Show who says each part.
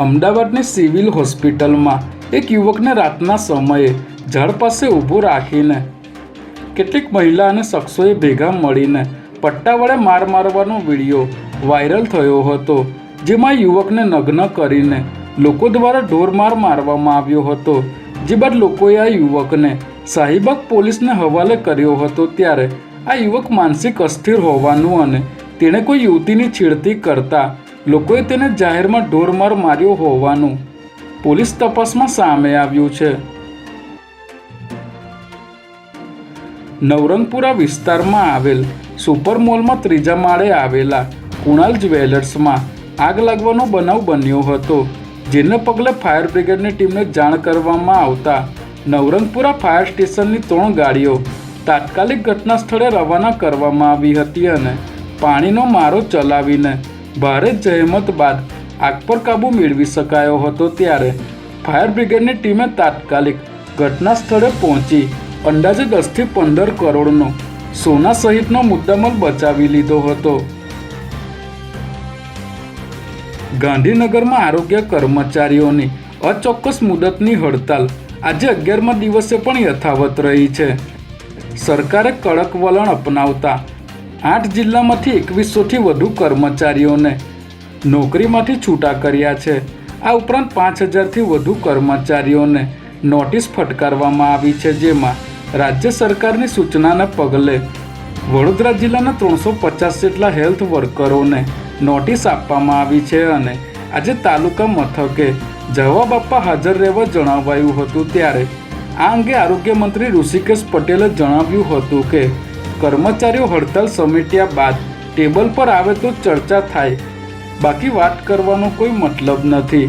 Speaker 1: અમદાવાદની સિવિલ હોસ્પિટલમાં એક યુવકને રાતના સમયે ઝાડ પાસે ઊભો રાખીને કેટલીક મહિલા અને શખ્સોએ ભેગા મળીને પટ્ટા વડે માર મારવાનો વિડીયો વાયરલ થયો હતો, જેમાં યુવકને નગ્ન કરીને લોકો દ્વારા ઢોરમાર મારવામાં આવ્યો હતો। જે બાદ લોકોએ આ યુવકને શાહીબાગ પોલીસને હવાલે કર્યો હતો। ત્યારે આ યુવક માનસિક અસ્થિર હોવાનું અને તેણે કોઈ યુવતીની છેડતી કરતા લોકોએ તેને જાહેરમાં ઢોરમાર માર્યો હોવાનું પોલીસ તપાસમાં સામે આવ્યું છે। નવરંગપુરા વિસ્તારમાં આવેલ સુપર મોલમાં ત્રીજા માળે આવેલા કુણાલ જ્વેલર્સમાં આગ લાગવાનો બનાવ બન્યો હતો, જેને પગલે ફાયર બ્રિગેડની ટીમને જાણ કરવામાં આવતા નવરંગપુરા ફાયર સ્ટેશનની 3 ગાડીઓ તાત્કાલિક ઘટના સ્થળે રવાના કરવામાં આવી હતી અને પાણીનો મારો ચલાવીને ભારે જહેમત બાદ આગ પર કાબૂ મેળવી શકાયો હતો। ત્યારે ફાયર બ્રિગેડની ટીમે તાત્કાલિક ઘટના સ્થળે પહોંચી અંદાજે 10 થી 15 કરોડનો સોના સહિતનો મુદ્દામાલ બચાવી લીધો હતો। ગાંધીનગરમાં આરોગ્ય કર્મચારીઓની અચોક્કસ મુદતની હડતાલ આજે 11મા દિવસે પણ યથાવત રહી છે। સરકારે કડક વલણ અપનાવતા 8 જિલ્લામાંથી 2100થી વધુ કર્મચારીઓને નોકરીમાંથી છૂટા કર્યા છે। આ ઉપરાંત 5000થી વધુ કર્મચારીઓને નોટિસ ફટકારવામાં આવી છે, જેમાં રાજ્ય સરકારની સૂચનાને પગલે વડોદરા જિલ્લાના 350 જેટલા હેલ્થ વર્કરોને નોટિસ આપવામાં આવી છે અને આજે તાલુકા મથકે જવાબ આપવા હાજર રહેવા જણાવાયું હતું। ત્યારે આ અંગે આરોગ્ય મંત્રી ઋષિકેશ પટેલે જણાવ્યું હતું કે કર્મચારીઓ હડતાલ સમેટ્યા બાદ ટેબલ પર આવે તો ચર્ચા થાય, બાકી વાત કરવાનો કોઈ મતલબ નથી।